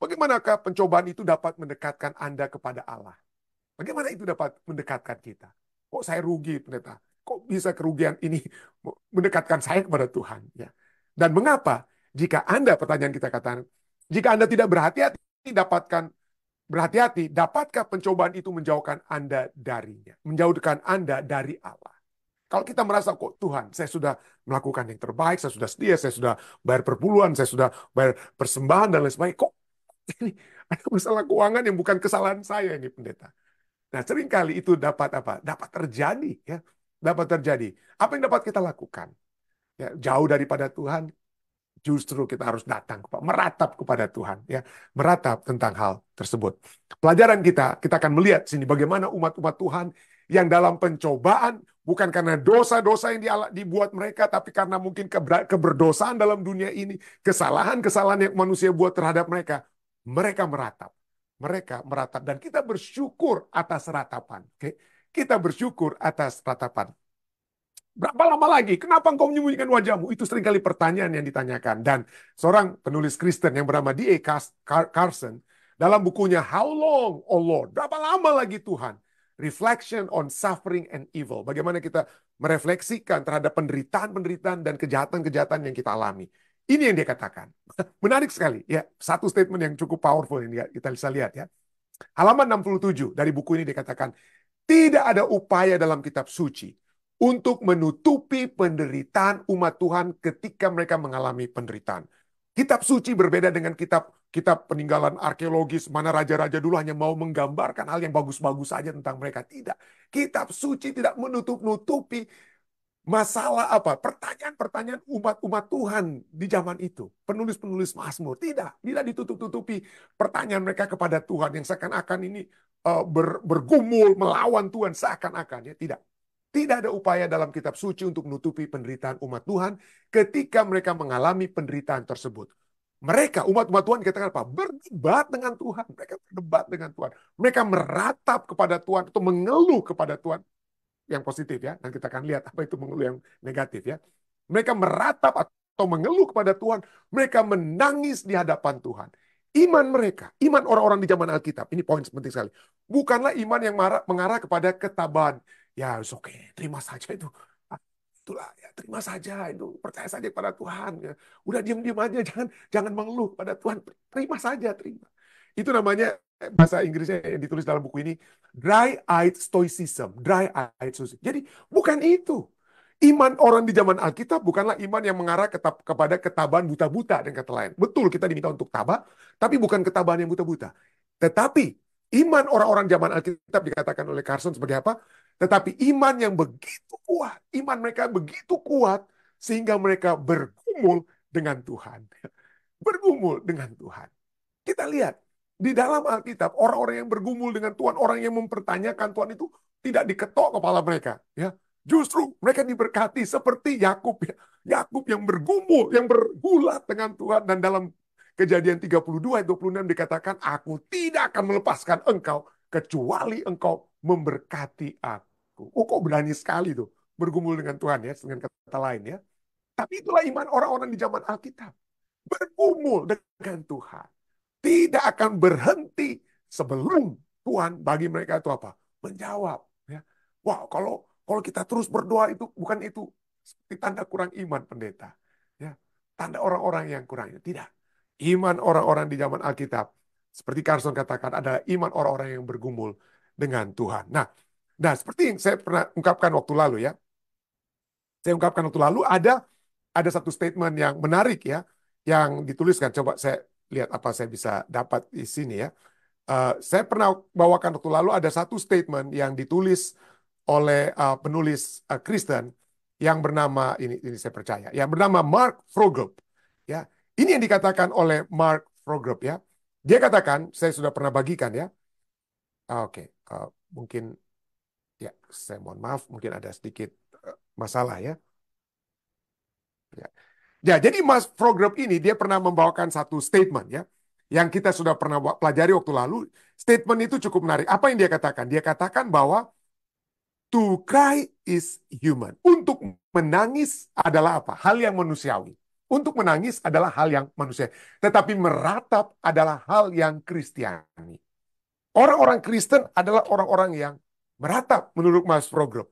Bagaimanakah pencobaan itu dapat mendekatkan Anda kepada Allah? Bagaimana itu dapat mendekatkan kita? Kok saya rugi, pendeta? Kok bisa kerugian ini mendekatkan saya kepada Tuhan? Ya. Dan mengapa? Jika Anda, pertanyaan kita katakan, jika Anda tidak berhati-hati, dapatkah pencobaan itu menjauhkan Anda darinya? Menjauhkan Anda dari Allah. Kalau kita merasa, kok Tuhan, saya sudah melakukan yang terbaik, saya sudah setia, saya sudah bayar perpuluhan, saya sudah bayar persembahan dan lain sebagainya. Kok ini ada masalah keuangan yang bukan kesalahan saya ini, pendeta. Nah, seringkali itu dapat apa? Dapat terjadi, ya. Dapat terjadi. Apa yang dapat kita lakukan? Ya, jauh daripada Tuhan, justru kita harus datang, meratap kepada Tuhan, ya, meratap tentang hal tersebut. Pelajaran kita akan melihat sini bagaimana umat-umat Tuhan yang dalam pencobaan bukan karena dosa-dosa yang dibuat mereka, tapi karena mungkin keberdosaan dalam dunia ini, kesalahan-kesalahan yang manusia buat terhadap mereka, mereka meratap. Mereka meratap dan kita bersyukur atas ratapan. Oke? Kita bersyukur atas ratapan. Berapa lama lagi? Kenapa engkau menyembunyikan wajahmu? Itu seringkali pertanyaan yang ditanyakan. Dan seorang penulis Kristen yang bernama D.A. Carson, dalam bukunya How Long, O Lord? Berapa lama lagi Tuhan? Reflection on Suffering and Evil. Bagaimana kita merefleksikan terhadap penderitaan-penderitaan dan kejahatan-kejahatan yang kita alami. Ini yang dia katakan. Menarik sekali. Ya, satu statement yang cukup powerful yang kita bisa lihat, ya. Halaman 67 dari buku ini dikatakan, tidak ada upaya dalam kitab suci untuk menutupi penderitaan umat Tuhan ketika mereka mengalami penderitaan. Kitab suci berbeda dengan kitab peninggalan arkeologis, mana raja-raja dulu hanya mau menggambarkan hal yang bagus-bagus saja tentang mereka. Tidak. Kitab suci tidak menutup-nutupi masalah apa? Pertanyaan-pertanyaan umat-umat Tuhan di zaman itu. Penulis-penulis Mazmur. Tidak ditutup-tutupi pertanyaan mereka kepada Tuhan yang seakan-akan ini bergumul melawan Tuhan seakan-akan. Ya, tidak. Tidak ada upaya dalam kitab suci untuk menutupi penderitaan umat Tuhan ketika mereka mengalami penderitaan tersebut. Mereka, umat-umat Tuhan, dikatakan apa? Berdebat dengan Tuhan. Mereka berdebat dengan Tuhan. Mereka meratap kepada Tuhan atau mengeluh kepada Tuhan yang positif, ya. Dan kita akan lihat apa itu mengeluh yang negatif, ya. Mereka meratap atau mengeluh kepada Tuhan. Mereka menangis di hadapan Tuhan. Iman mereka, iman orang-orang di zaman Alkitab, ini poin penting sekali. Bukanlah iman yang mengarah kepada ketabahan. Ya, oke, terima saja itu. Itulah, ya, terima saja itu, percaya saja pada Tuhan. Ya. Udah diam-diam aja, jangan mengeluh pada Tuhan. Terima saja, terima. Itu namanya bahasa Inggrisnya yang ditulis dalam buku ini, dry-eyed stoicism. Dry-eyed stoicism. Jadi bukan itu. Iman orang di zaman Alkitab bukanlah iman yang mengarah kepada ketabahan buta-buta dan kata lain. Betul kita diminta untuk tabah, tapi bukan ketabahan yang buta-buta. Tetapi iman orang-orang zaman Alkitab dikatakan oleh Carson sebagai apa? Tetapi iman yang begitu kuat, iman mereka begitu kuat sehingga mereka bergumul dengan Tuhan. Bergumul dengan Tuhan. Kita lihat di dalam Alkitab orang-orang yang bergumul dengan Tuhan, orang yang mempertanyakan Tuhan itu tidak diketok kepala mereka, ya. Justru mereka diberkati seperti Yakub, ya. Yakub yang bergumul, yang bergulat dengan Tuhan, dan dalam Kejadian 32 ayat 26 dikatakan, aku tidak akan melepaskan engkau kecuali engkau memberkati aku. Oh, kok berani sekali tuh bergumul dengan Tuhan, ya, dengan kata lain, ya. Tapi itulah iman orang-orang di zaman Alkitab. Bergumul dengan Tuhan. Tidak akan berhenti sebelum Tuhan bagi mereka itu apa? Menjawab. Ya. Wah, kalau kita terus berdoa itu bukan itu seperti tanda kurang iman, pendeta. Ya. Tanda orang-orang yang kurang. Tidak. Iman orang-orang di zaman Alkitab, seperti Carson katakan, adalah iman orang-orang yang bergumul dengan Tuhan. Nah, seperti yang saya pernah ungkapkan waktu lalu, ya. Saya ungkapkan waktu lalu ada satu statement yang menarik, ya, yang dituliskan. Coba saya lihat apa saya bisa dapat di sini, ya. Saya pernah bawakan waktu lalu ada satu statement yang ditulis oleh penulis Kristen yang bernama ini saya percaya, yang bernama Mark Frogrup, ya. Ini yang dikatakan oleh Mark Frogrup, ya. Dia katakan, saya sudah pernah bagikan, ya. Oke, mungkin, ya, saya mohon maaf, mungkin ada sedikit masalah, ya. Ya. Ya, jadi Mas Frogrove ini dia pernah membawakan satu statement, ya, yang kita sudah pernah pelajari waktu lalu. Statement itu cukup menarik. Apa yang dia katakan? Dia katakan bahwa to cry is human. Untuk menangis adalah apa? Hal yang manusiawi. Untuk menangis adalah hal yang manusia, tetapi meratap adalah hal yang Kristiani. Orang-orang Kristen adalah orang-orang yang meratap menurut Mas Program.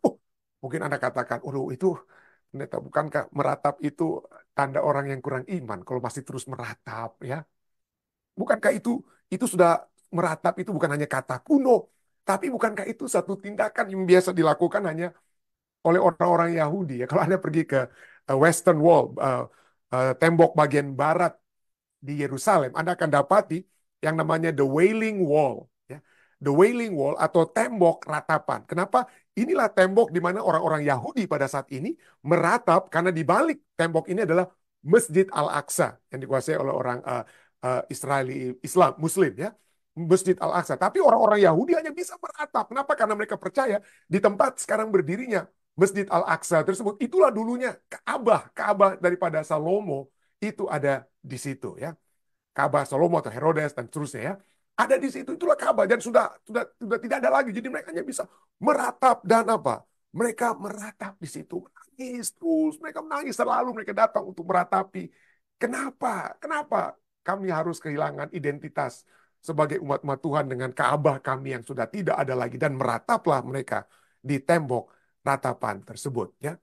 Mungkin Anda katakan, itu pendeta, bukankah meratap itu tanda orang yang kurang iman kalau masih terus meratap, ya? Bukankah itu sudah meratap itu bukan hanya kata kuno, tapi bukankah itu satu tindakan yang biasa dilakukan hanya oleh orang-orang Yahudi, ya? Kalau Anda pergi ke Western Wall, tembok bagian barat di Yerusalem, Anda akan dapati yang namanya The Wailing Wall, ya. The Wailing Wall atau tembok ratapan. Kenapa? Inilah tembok di mana orang-orang Yahudi pada saat ini meratap, karena di balik tembok ini adalah Masjid Al-Aqsa yang dikuasai oleh orang Israeli Islam Muslim, ya. Masjid Al-Aqsa. Tapi orang-orang Yahudi hanya bisa meratap. Kenapa? Karena mereka percaya di tempat sekarang berdirinya Masjid Al-Aqsa tersebut, itulah dulunya Ka'bah daripada Salomo itu ada di situ, ya. Ka'bah Salomo atau Herodes dan seterusnya, ya. Ada di situ, itulah Ka'bah, dan sudah tidak ada lagi. Jadi mereka hanya bisa meratap dan apa? Mereka meratap di situ, menangis terus, mereka menangis selalu, mereka datang untuk meratapi. Kenapa? Kenapa kami harus kehilangan identitas sebagai umat-umat Tuhan dengan Ka'bah kami yang sudah tidak ada lagi, dan merataplah mereka di tembok ratapan tersebut, ya.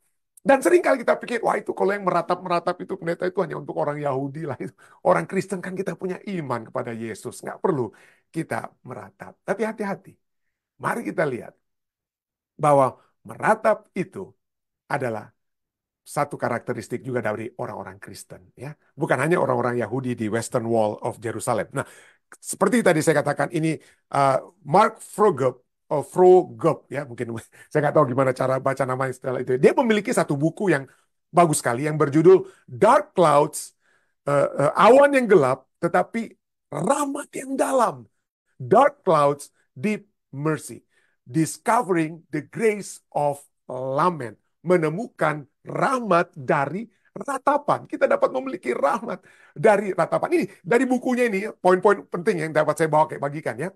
Dan sering kali kita pikir, wah itu kalau yang meratap-meratap itu pendeta itu hanya untuk orang Yahudi lah. Orang Kristen kan kita punya iman kepada Yesus. Nggak perlu kita meratap. Tapi hati-hati. Mari kita lihat bahwa meratap itu adalah satu karakteristik juga dari orang-orang Kristen, ya. Bukan hanya orang-orang Yahudi di Western Wall of Jerusalem. Nah, seperti tadi saya katakan, ini Mark Vroegop, ya, mungkin saya nggak tahu gimana cara baca nama istilah itu. Dia memiliki satu buku yang bagus sekali yang berjudul Dark Clouds, awan yang gelap tetapi rahmat yang dalam. Dark Clouds, Deep Mercy. Discovering the Grace of Lament. Menemukan rahmat dari ratapan. Kita dapat memiliki rahmat dari ratapan. Ini dari bukunya ini, poin-poin penting yang dapat saya bawa bagikan, ya.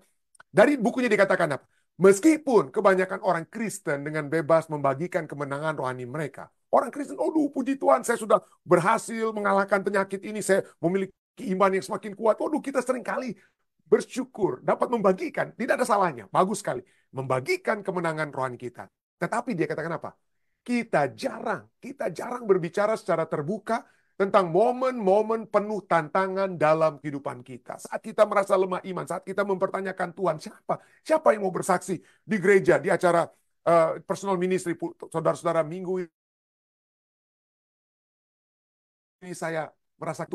Dari bukunya dikatakan apa? Meskipun kebanyakan orang Kristen dengan bebas membagikan kemenangan rohani mereka. Orang Kristen, puji Tuhan, saya sudah berhasil mengalahkan penyakit ini. Saya memiliki iman yang semakin kuat. Kita seringkali bersyukur, dapat membagikan. Tidak ada salahnya, bagus sekali. Membagikan kemenangan rohani kita. Tetapi dia katakan apa? Kita jarang berbicara secara terbuka tentang momen-momen penuh tantangan dalam kehidupan kita. Saat kita merasa lemah iman, saat kita mempertanyakan Tuhan, siapa yang mau bersaksi di gereja, di acara personal ministry, saudara-saudara, minggu ini saya merasa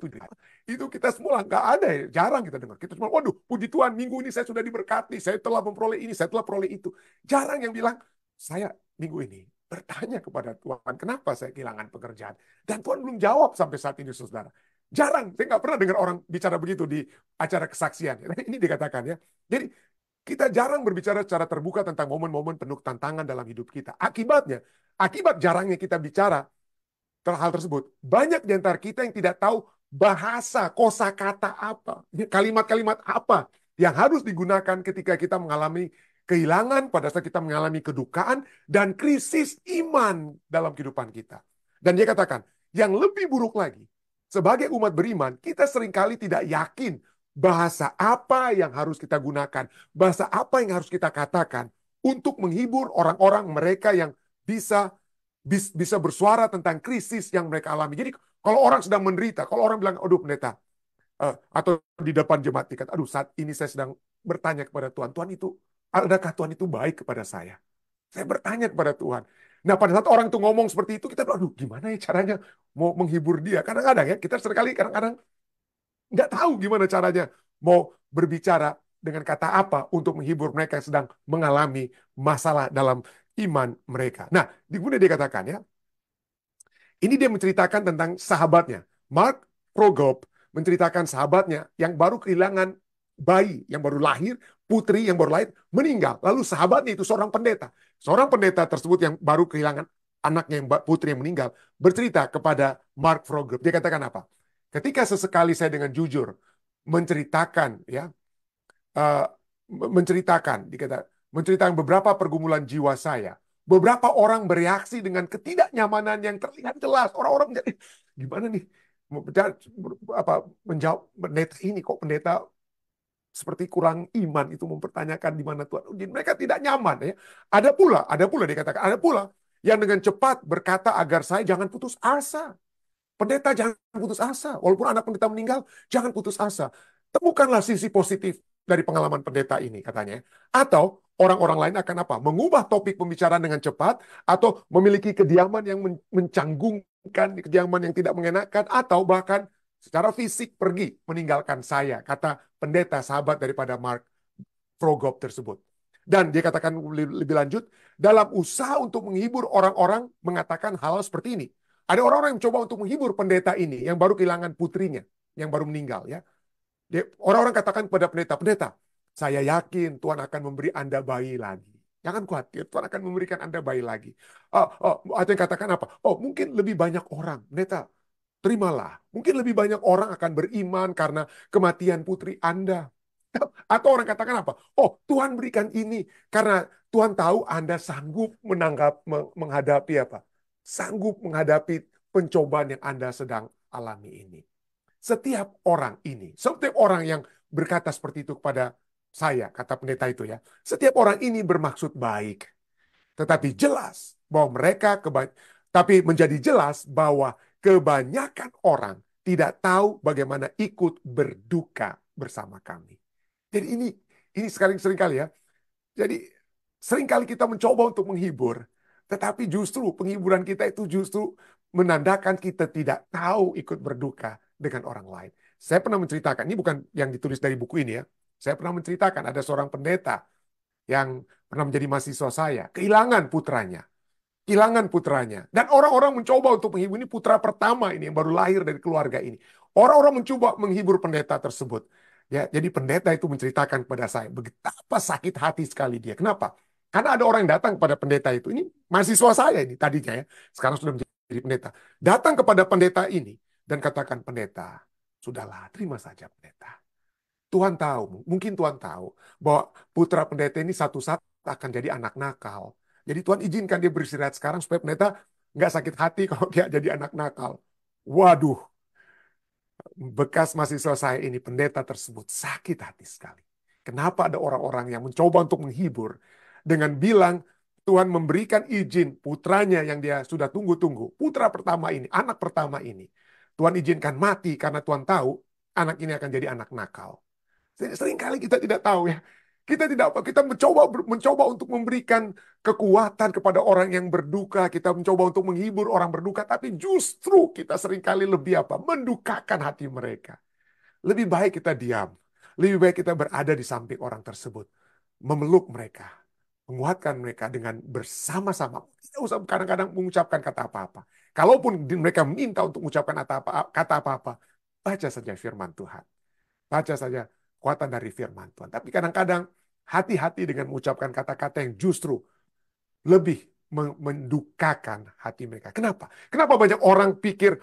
itu kita semua nggak ada, ya. Jarang kita dengar. Kita semua, puji Tuhan, minggu ini saya sudah diberkati, saya telah memperoleh ini, saya telah peroleh itu. Jarang yang bilang, saya minggu ini bertanya kepada Tuhan, kenapa saya kehilangan pekerjaan? Dan Tuhan belum jawab sampai saat ini, saudara. Jarang, saya nggak pernah dengar orang bicara begitu di acara kesaksian. Ini dikatakan, ya. Jadi kita jarang berbicara secara terbuka tentang momen-momen penuh tantangan dalam hidup kita. Akibat jarangnya kita bicara hal tersebut, banyak di antara kita yang tidak tahu bahasa, kosakata apa, kalimat-kalimat apa yang harus digunakan ketika kita mengalami kehilangan, pada saat kita mengalami kedukaan dan krisis iman dalam kehidupan kita. Dan dia katakan, yang lebih buruk lagi, sebagai umat beriman, kita seringkali tidak yakin bahasa apa yang harus kita gunakan, bahasa apa yang harus kita katakan untuk menghibur orang-orang mereka yang bisa bersuara tentang krisis yang mereka alami. Jadi kalau orang sedang menderita, kalau orang bilang, aduh pendeta, atau di depan jemaat dikatakan, aduh saat ini saya sedang bertanya kepada Tuhan, adakah Tuhan itu baik kepada saya? Saya bertanya kepada Tuhan. Nah pada saat orang itu ngomong seperti itu, kita bilang, aduh gimana ya caranya mau menghibur dia? Kadang-kadang, ya, kita kadang-kadang nggak tahu gimana caranya mau berbicara dengan kata apa untuk menghibur mereka yang sedang mengalami masalah dalam iman mereka. Nah, di mana dia katakan, ya, ini dia menceritakan tentang sahabatnya. Mark Vroegop menceritakan sahabatnya yang baru kehilangan bayi yang baru lahir, putri yang baru lahir, meninggal. Lalu sahabatnya itu seorang pendeta. Seorang pendeta tersebut yang baru kehilangan anaknya yang putri yang meninggal, bercerita kepada Mark Vroegop. Dia katakan apa? Ketika sesekali saya dengan jujur menceritakan, ya, uh, menceritakan beberapa pergumulan jiwa saya, beberapa orang bereaksi dengan ketidaknyamanan yang terlihat jelas. Orang-orang menjadi, gimana nih? menjawab pendeta ini kok pendeta seperti kurang iman itu mempertanyakan di mana Tuhan uji. Mereka tidak nyaman ya. Ada pula dikatakan, ada pula yang dengan cepat berkata agar saya jangan putus asa. Pendeta jangan putus asa. Walaupun anak pendeta meninggal, jangan putus asa. Temukanlah sisi positif dari pengalaman pendeta ini katanya. Atau orang-orang lain akan apa? Mengubah topik pembicaraan dengan cepat atau memiliki kediaman yang mencanggungkan, kediaman yang tidak mengenakan atau bahkan secara fisik pergi meninggalkan saya, kata pendeta sahabat daripada Mark Frogop tersebut. Dan dia katakan lebih lanjut, dalam usaha untuk menghibur orang-orang mengatakan hal seperti ini. Ada orang-orang yang mencoba untuk menghibur pendeta ini yang baru kehilangan putrinya, yang baru meninggal ya. Orang-orang katakan kepada pendeta, pendeta, saya yakin Tuhan akan memberi Anda bayi lagi. Jangan khawatir, Tuhan akan memberikan Anda bayi lagi. Atau yang katakan apa? Oh, mungkin lebih banyak orang. Pendeta, terimalah. Mungkin lebih banyak orang akan beriman karena kematian putri Anda. Atau orang katakan apa? Oh, Tuhan berikan ini karena Tuhan tahu Anda sanggup menghadapi apa? Sanggup menghadapi pencobaan yang Anda sedang alami ini. Setiap orang yang berkata seperti itu kepada saya, kata pendeta itu ya, setiap orang ini bermaksud baik. Tetapi jelas bahwa tapi menjadi jelas bahwa kebanyakan orang tidak tahu bagaimana ikut berduka bersama kami. Jadi ini sering kali ya. Jadi seringkali kita mencoba untuk menghibur, tetapi justru penghiburan kita itu justru menandakan kita tidak tahu ikut berduka dengan orang lain. Saya pernah menceritakan, ini bukan yang ditulis dari buku ini ya. Saya pernah menceritakan ada seorang pendeta yang pernah menjadi mahasiswa saya, kehilangan putranya. Kehilangan putranya. Dan orang-orang mencoba untuk menghibur, ini putra pertama ini yang baru lahir dari keluarga ini. Orang-orang mencoba menghibur pendeta tersebut. Ya, jadi pendeta itu menceritakan kepada saya betapa sakit hati sekali dia. Kenapa? Karena ada orang yang datang kepada pendeta itu. Ini mahasiswa saya ini tadinya ya. Sekarang sudah menjadi pendeta. Datang kepada pendeta ini dan katakan, pendeta, sudahlah, terima saja pendeta. Tuhan tahu, mungkin Tuhan tahu bahwa putra pendeta ini satu saat akan jadi anak nakal. Jadi Tuhan izinkan dia beristirahat sekarang supaya pendeta nggak sakit hati kalau dia jadi anak nakal. Waduh, bekas mahasiswa saya ini, pendeta tersebut sakit hati sekali. Kenapa ada orang-orang yang mencoba untuk menghibur dengan bilang Tuhan memberikan izin putranya yang dia sudah tunggu-tunggu, putra pertama ini, anak pertama ini, Tuhan izinkan mati karena Tuhan tahu anak ini akan jadi anak nakal. Seringkali kita tidak tahu ya. Kita mencoba untuk memberikan kekuatan kepada orang yang berduka, kita mencoba untuk menghibur orang berduka, tapi justru kita seringkali lebih apa? Mendukakan hati mereka. Lebih baik kita diam. Lebih baik kita berada di samping orang tersebut, memeluk mereka, menguatkan mereka dengan bersama-sama. Tidak usah kadang-kadang mengucapkan kata apa-apa. Kalaupun mereka minta untuk mengucapkan kata apa-apa, baca saja firman Tuhan. Baca saja kekuatan dari firman Tuhan. Tapi kadang-kadang hati-hati dengan mengucapkan kata-kata yang justru lebih mendukakan hati mereka. Kenapa? Kenapa banyak orang pikir,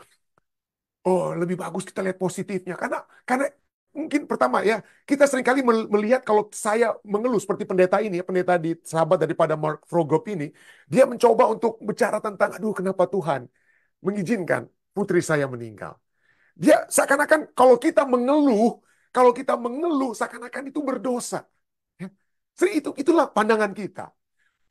oh lebih bagus kita lihat positifnya. Karena mungkin pertama ya, kita seringkali melihat kalau saya mengeluh seperti pendeta ini, ya, pendeta di sahabat daripada Mark Frogop ini, dia mencoba untuk bicara tentang, aduh kenapa Tuhan mengizinkan putri saya meninggal. Dia seakan-akan kalau kita mengeluh seakan-akan itu berdosa. Ya. Itulah pandangan kita.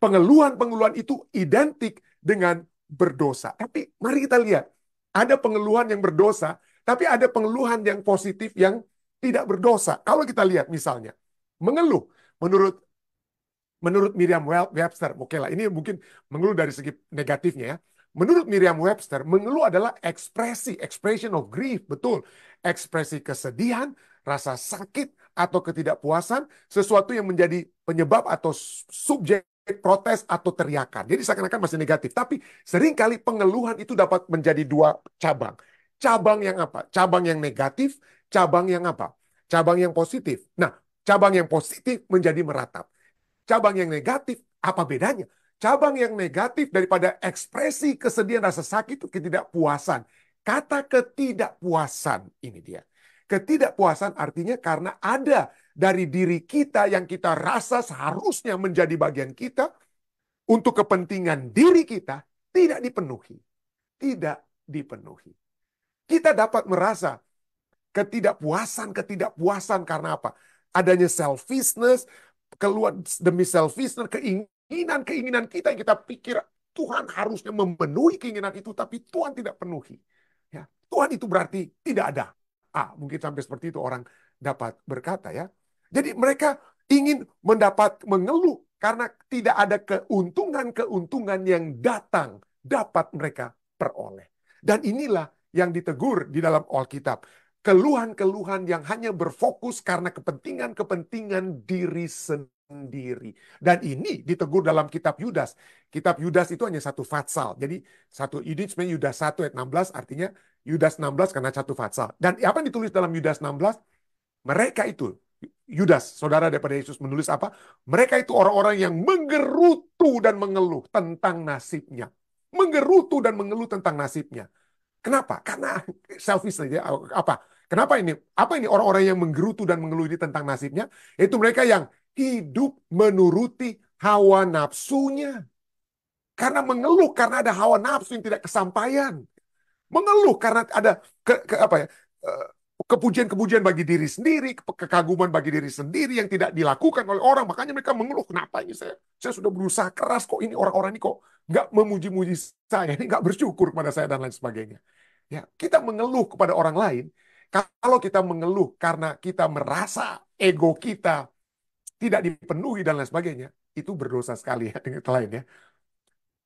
Pengeluhan-pengeluhan itu identik dengan berdosa. Tapi mari kita lihat, ada pengeluhan yang berdosa, tapi ada pengeluhan yang positif yang tidak berdosa. Kalau kita lihat misalnya, mengeluh menurut menurut Merriam-Webster, oke lah, ini mungkin mengeluh dari segi negatifnya ya. Menurut Merriam-Webster, mengeluh adalah expression of grief, betul. Ekspresi kesedihan, rasa sakit atau ketidakpuasan, sesuatu yang menjadi penyebab atau subjek protes atau teriakan. Jadi seakan-akan masih negatif. Tapi seringkali pengeluhan itu dapat menjadi dua cabang. Cabang yang apa? Cabang yang negatif, cabang yang apa? Cabang yang positif. Nah, cabang yang positif menjadi meratap. Cabang yang negatif, apa bedanya? Cabang yang negatif daripada ekspresi kesedihan, rasa sakit, ketidakpuasan. Kata ketidakpuasan, ini dia. Ketidakpuasan artinya karena ada dari diri kita yang kita rasa seharusnya menjadi bagian kita, untuk kepentingan diri kita, tidak dipenuhi. Tidak dipenuhi. Kita dapat merasa ketidakpuasan karena apa? Adanya selfishness, keluar demi selfishness, keinginan kita yang kita pikir Tuhan harusnya memenuhi keinginan itu, tapi Tuhan tidak penuhi. Ya, Tuhan itu berarti tidak ada. Mungkin sampai seperti itu orang dapat berkata ya. Jadi mereka ingin mengeluh karena tidak ada keuntungan-keuntungan yang dapat mereka peroleh. Dan inilah yang ditegur di dalam Alkitab. Keluhan-keluhan yang hanya berfokus karena kepentingan-kepentingan diri sendiri. Dan ini ditegur dalam kitab Yudas. Kitab Yudas itu hanya satu fatsal. Jadi satu ini sebenarnya Yudas 1 ayat 16 artinya Yudas 16 karena satu fatsal. Dan apa yang ditulis dalam Yudas 16? Mereka itu, Yudas, saudara daripada Yesus menulis apa? Mereka itu orang-orang yang menggerutu dan mengeluh tentang nasibnya. Menggerutu dan mengeluh tentang nasibnya. Kenapa? Karena selfish saja. Apa? Kenapa ini? Apa ini orang-orang yang menggerutu dan mengeluh ini tentang nasibnya? Itu mereka yang hidup menuruti hawa nafsunya. Karena mengeluh karena ada hawa nafsu yang tidak kesampaian. Mengeluh karena ada kepujian-kepujian bagi diri sendiri, kekaguman bagi diri sendiri yang tidak dilakukan oleh orang. Makanya mereka mengeluh, kenapa ini saya sudah berusaha keras kok ini orang-orang ini kok nggak memuji-muji saya, ini nggak bersyukur kepada saya dan lain sebagainya. Ya, kita mengeluh kepada orang lain. Kalau kita mengeluh karena kita merasa ego kita tidak dipenuhi dan lain sebagainya, itu berdosa sekali ya dengan kata lain ya.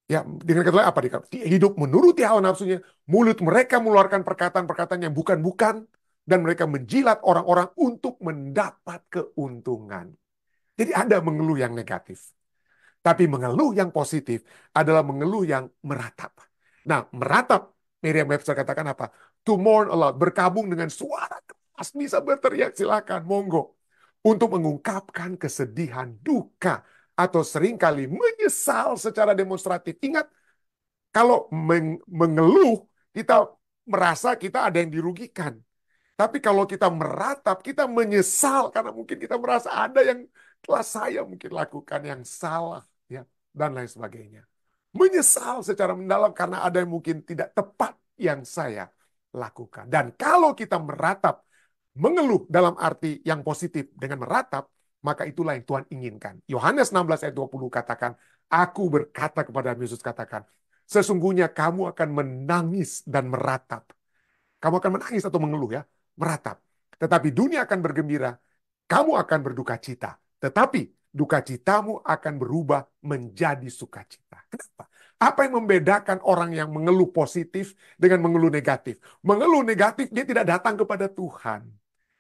Ya, dengan kata lain apa? Hidup menuruti hawa nafsunya, mulut mereka mengeluarkan perkataan-perkataan yang bukan-bukan, dan mereka menjilat orang-orang untuk mendapat keuntungan. Jadi ada mengeluh yang negatif. Tapi mengeluh yang positif adalah mengeluh yang meratap. Nah, meratap, Merriam-Webster katakan apa? To mourn aloud, berkabung dengan suara keras, bisa berteriak, silakan, monggo. Untuk mengungkapkan kesedihan, duka, atau seringkali menyesal secara demonstratif. Ingat, kalau mengeluh, kita merasa kita ada yang dirugikan. Tapi kalau kita meratap, kita menyesal karena mungkin kita merasa ada yang telah saya mungkin lakukan yang salah, ya, dan lain sebagainya. Menyesal secara mendalam karena ada yang mungkin tidak tepat yang saya lakukan. Dan kalau kita meratap, mengeluh dalam arti yang positif dengan meratap, maka itulah yang Tuhan inginkan. Yohanes 16 ayat 20 katakan, aku berkata kepada Yesus katakan, sesungguhnya kamu akan menangis dan meratap. Kamu akan menangis atau mengeluh ya, meratap. Tetapi dunia akan bergembira, kamu akan berduka cita. Tetapi duka citamu akan berubah menjadi sukacita. Kenapa? Apa yang membedakan orang yang mengeluh positif dengan mengeluh negatif? Mengeluh negatif, dia tidak datang kepada Tuhan.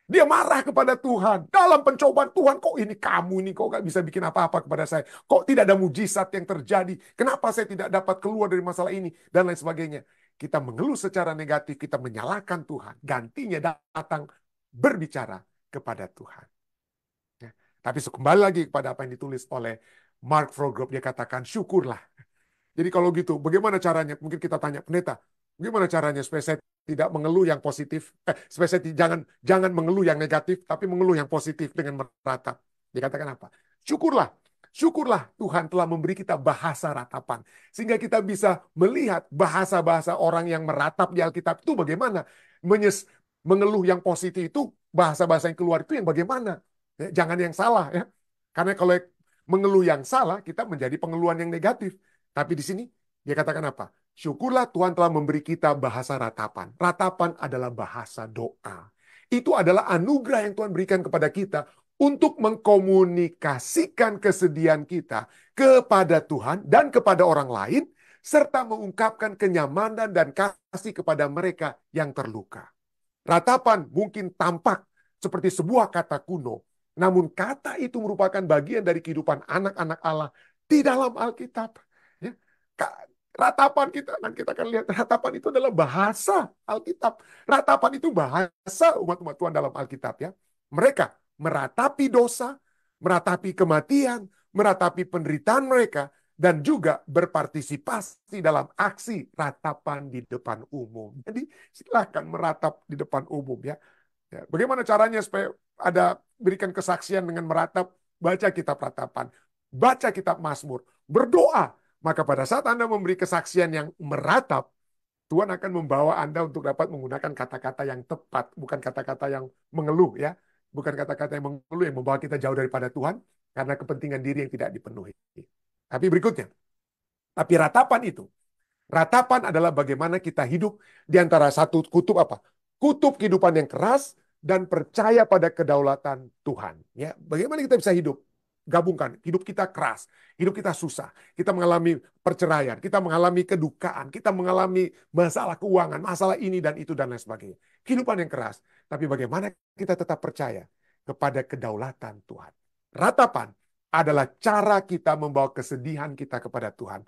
Dia marah kepada Tuhan. Dalam pencobaan Tuhan, kok ini kamu ini kok gak bisa bikin apa-apa kepada saya? Kok tidak ada mujizat yang terjadi? Kenapa saya tidak dapat keluar dari masalah ini? Dan lain sebagainya. Kita mengeluh secara negatif, kita menyalahkan Tuhan. Gantinya datang berbicara kepada Tuhan. Ya. Tapi kembali lagi kepada apa yang ditulis oleh Mark Frogrove, dia katakan syukurlah. Jadi kalau gitu, bagaimana caranya? Mungkin kita tanya pendeta, bagaimana caranya supaya saya tidak mengeluh yang positif, supaya saya jangan mengeluh yang negatif, tapi mengeluh yang positif dengan meratap. Dia katakan apa? Syukurlah. Syukurlah Tuhan telah memberi kita bahasa ratapan. Sehingga kita bisa melihat bahasa-bahasa orang yang meratap di Alkitab itu bagaimana. Mengeluh yang positif itu, bahasa-bahasa yang keluar itu yang bagaimana. Ya, jangan yang salah ya. Karena kalau mengeluh yang salah, kita menjadi pengeluhan yang negatif. Tapi di sini dia katakan apa? Syukurlah Tuhan telah memberi kita bahasa ratapan. Ratapan adalah bahasa doa. Itu adalah anugerah yang Tuhan berikan kepada kita untuk mengkomunikasikan kesedihan kita kepada Tuhan dan kepada orang lain, serta mengungkapkan kenyamanan dan kasih kepada mereka yang terluka. Ratapan mungkin tampak seperti sebuah kata kuno, namun kata itu merupakan bagian dari kehidupan anak-anak Allah di dalam Alkitab. Ya. Ratapan kita, dan kita akan lihat ratapan itu adalah bahasa Alkitab. Ratapan itu bahasa umat-umat Tuhan dalam Alkitab ya. Mereka meratapi dosa, meratapi kematian, meratapi penderitaan mereka, dan juga berpartisipasi dalam aksi ratapan di depan umum. Jadi silahkan meratap di depan umum ya. Ya, bagaimana caranya supaya ada berikan kesaksian dengan meratap? Baca kitab ratapan, baca kitab Mazmur, berdoa. Maka pada saat Anda memberi kesaksian yang meratap, Tuhan akan membawa Anda untuk dapat menggunakan kata-kata yang tepat, bukan kata-kata yang mengeluh ya. Bukan kata-kata yang mengeluh yang membawa kita jauh daripada Tuhan karena kepentingan diri yang tidak dipenuhi. Tapi berikutnya, tapi ratapan adalah bagaimana kita hidup di antara satu kutub apa? Kutub kehidupan yang keras dan percaya pada kedaulatan Tuhan. Ya, bagaimana kita bisa hidup? Gabungkan, hidup kita keras, hidup kita susah, kita mengalami perceraian, kita mengalami kedukaan, kita mengalami masalah keuangan, masalah ini dan itu dan lain sebagainya. Kehidupan yang keras, tapi bagaimana kita tetap percaya kepada kedaulatan Tuhan. Ratapan adalah cara kita membawa kesedihan kita kepada Tuhan.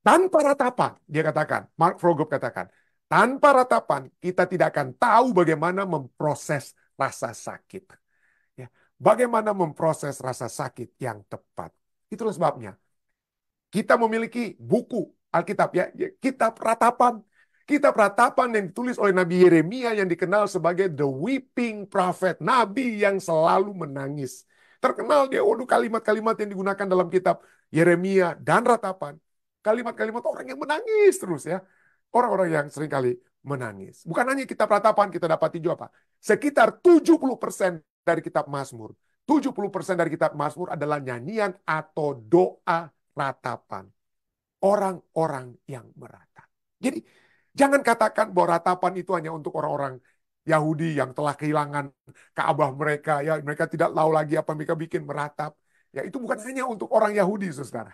Tanpa ratapan, dia katakan, Mark Vroegop katakan, tanpa ratapan kita tidak akan tahu bagaimana memproses rasa sakit. Ya, bagaimana memproses rasa sakit yang tepat. Itulah sebabnya kita memiliki buku Alkitab, ya, kitab ratapan. Kitab ratapan yang ditulis oleh Nabi Yeremia yang dikenal sebagai the weeping prophet, nabi yang selalu menangis. Terkenal dia, waduh, kalimat-kalimat yang digunakan dalam kitab Yeremia dan ratapan. Kalimat-kalimat orang yang menangis terus ya. Orang-orang yang seringkali menangis. Bukan hanya kitab ratapan, kita dapati juga apa? Sekitar 70% dari kitab Mazmur. 70% dari kitab Mazmur adalah nyanyian atau doa ratapan. Orang-orang yang meratap. Jadi jangan katakan bahwa ratapan itu hanya untuk orang-orang Yahudi yang telah kehilangan Ka'bah mereka. Ya, mereka tidak tahu lagi apa mereka bikin meratap. Ya, itu bukan hanya untuk orang Yahudi, saudara.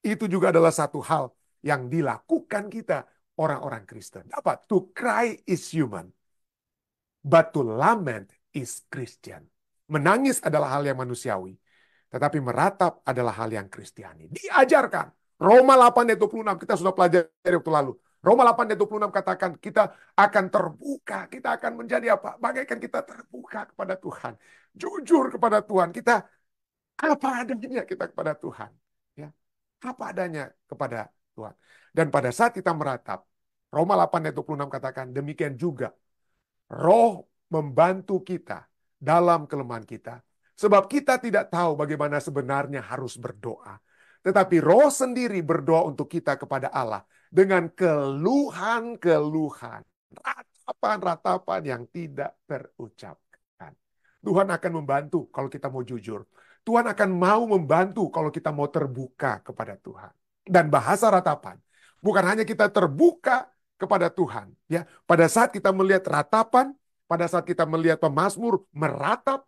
Itu juga adalah satu hal yang dilakukan kita orang-orang Kristen. Apa? To cry is human, but to lament is Christian. Menangis adalah hal yang manusiawi, tetapi meratap adalah hal yang Kristiani. Diajarkan. Roma 8 ayat 26, kita sudah pelajari waktu lalu. Roma 8 ayat 26 katakan kita akan terbuka, kita akan menjadi apa? Bagaikan kita terbuka kepada Tuhan. Jujur kepada Tuhan. Kita apa adanya kita kepada Tuhan. Ya, apa adanya kepada Tuhan. Dan pada saat kita meratap, Roma 8 ayat 26 katakan, demikian juga Roh membantu kita dalam kelemahan kita. Sebab kita tidak tahu bagaimana sebenarnya harus berdoa. Tetapi Roh sendiri berdoa untuk kita kepada Allah dengan keluhan-keluhan, ratapan-ratapan yang tidak terucapkan. Tuhan akan membantu kalau kita mau jujur. Tuhan akan mau membantu kalau kita mau terbuka kepada Tuhan. Dan bahasa ratapan, bukan hanya kita terbuka kepada Tuhan. Ya, pada saat kita melihat ratapan, pada saat kita melihat pemazmur meratap,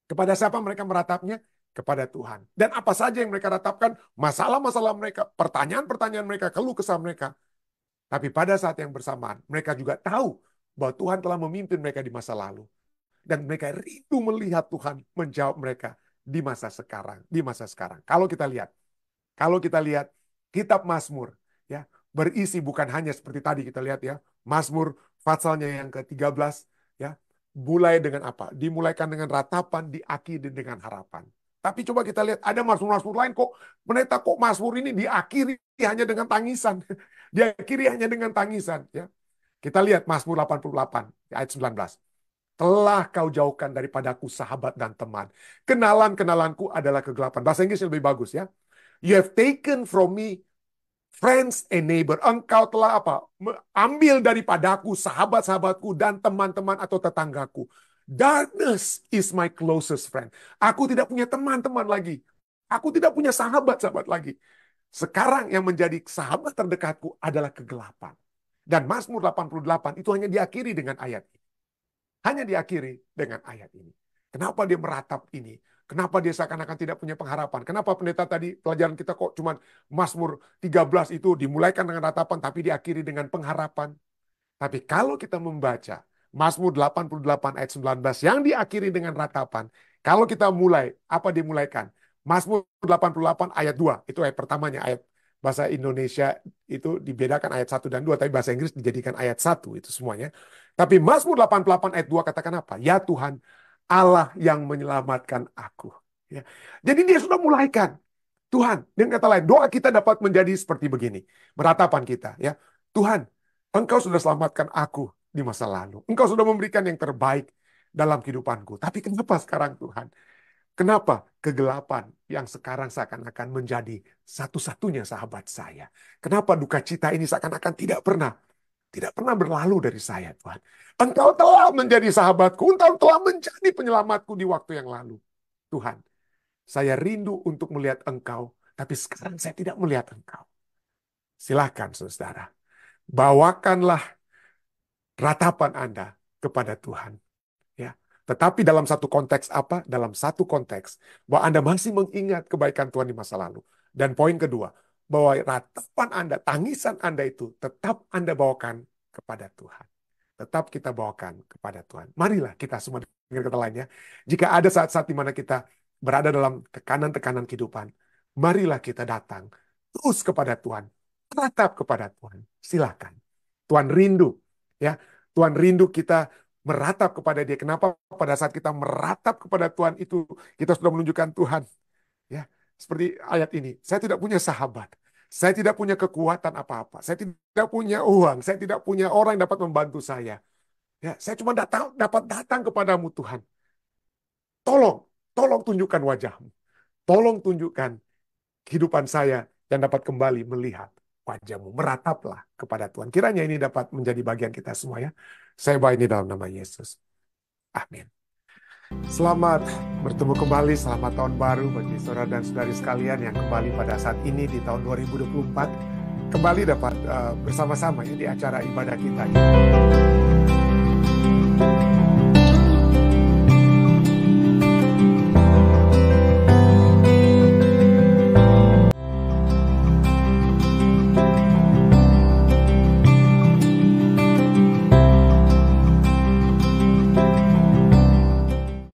kepada siapa mereka meratapnya? Kepada Tuhan. Dan apa saja yang mereka ratapkan? Masalah-masalah mereka, pertanyaan-pertanyaan mereka, keluh kesah mereka. Tapi pada saat yang bersamaan, mereka juga tahu bahwa Tuhan telah memimpin mereka di masa lalu. Dan mereka rindu melihat Tuhan menjawab mereka di masa sekarang. Di masa sekarang. Kalau kita lihat kitab Mazmur, ya, berisi bukan hanya seperti tadi kita lihat ya, Mazmur pasalnya yang ke-13, ya, mulai dengan apa? Dimulaikan dengan ratapan, diakhiri dengan harapan. Tapi coba kita lihat, ada Mazmur-Mazmur lain kok, pendeta kok Mazmur ini diakhiri hanya dengan tangisan. Diakhiri hanya dengan tangisan. Ya. Kita lihat Mazmur 88, ayat 19. Telah kau jauhkan daripadaku sahabat dan teman. Kenalan-kenalanku adalah kegelapan. Bahasa Inggrisnya lebih bagus ya. You have taken from me friends and neighbor. Engkau telah apa? Ambil daripadaku sahabat-sahabatku dan teman-teman atau tetanggaku. Darkness is my closest friend. Aku tidak punya teman-teman lagi. Aku tidak punya sahabat-sahabat lagi. Sekarang yang menjadi sahabat terdekatku adalah kegelapan. Dan Mazmur 88 itu hanya diakhiri dengan ayat ini. Hanya diakhiri dengan ayat ini. Kenapa dia meratap ini? Kenapa dia seakan-akan tidak punya pengharapan? Kenapa pendeta tadi pelajaran kita kok cuma Mazmur 13 itu dimulaikan dengan ratapan tapi diakhiri dengan pengharapan? Tapi kalau kita membaca Mazmur 88 ayat 19 yang diakhiri dengan ratapan, kalau kita mulai, apa dimulaikan? Mazmur 88 ayat 2, itu ayat pertamanya, ayat bahasa Indonesia itu dibedakan ayat 1 dan 2, tapi bahasa Inggris dijadikan ayat 1, itu semuanya. Tapi Mazmur 88 ayat 2 katakan apa? Ya Tuhan, Allah yang menyelamatkan aku. Ya. Jadi dia sudah mulaikan. Tuhan, dengan kata lain, doa kita dapat menjadi seperti begini. Meratapan kita. Ya, Tuhan, Engkau sudah selamatkan aku di masa lalu. Engkau sudah memberikan yang terbaik dalam kehidupanku. Tapi kenapa sekarang Tuhan? Kenapa kegelapan yang sekarang seakan-akan menjadi satu-satunya sahabat saya? Kenapa duka cita ini seakan-akan tidak pernah tidak pernah berlalu dari saya, Tuhan. Engkau telah menjadi sahabatku, Engkau telah menjadi penyelamatku di waktu yang lalu. Tuhan, saya rindu untuk melihat Engkau, tapi sekarang saya tidak melihat Engkau. Silahkan, saudara. Bawakanlah ratapan Anda kepada Tuhan. Ya. Tetapi dalam satu konteks apa? Dalam satu konteks bahwa Anda masih mengingat kebaikan Tuhan di masa lalu. Dan poin kedua, bahwa ratapan Anda, tangisan Anda itu tetap Anda bawakan kepada Tuhan. Tetap kita bawakan kepada Tuhan. Marilah kita semua dengan kata lainnya, jika ada saat-saat di mana kita berada dalam tekanan-tekanan kehidupan, marilah kita datang terus kepada Tuhan. Ratap kepada Tuhan. Silakan. Tuhan rindu, ya. Tuhan rindu kita meratap kepada Dia. Kenapa pada saat kita meratap kepada Tuhan itu kita sudah menunjukkan Tuhan, ya. Seperti ayat ini, saya tidak punya sahabat, saya tidak punya kekuatan apa-apa, saya tidak punya uang, saya tidak punya orang yang dapat membantu saya. Ya, saya cuma dapat datang kepadamu Tuhan. Tolong tunjukkan wajahmu. Tolong tunjukkan kehidupan saya yang dapat kembali melihat wajahmu. Merataplah kepada Tuhan. Kiranya ini dapat menjadi bagian kita semua ya. Saya bawa ini dalam nama Yesus. Amin. Selamat bertemu kembali, selamat tahun baru bagi saudara dan saudari sekalian yang kembali pada saat ini di tahun 2024. Kembali dapat bersama-sama ya di acara ibadah kita ini.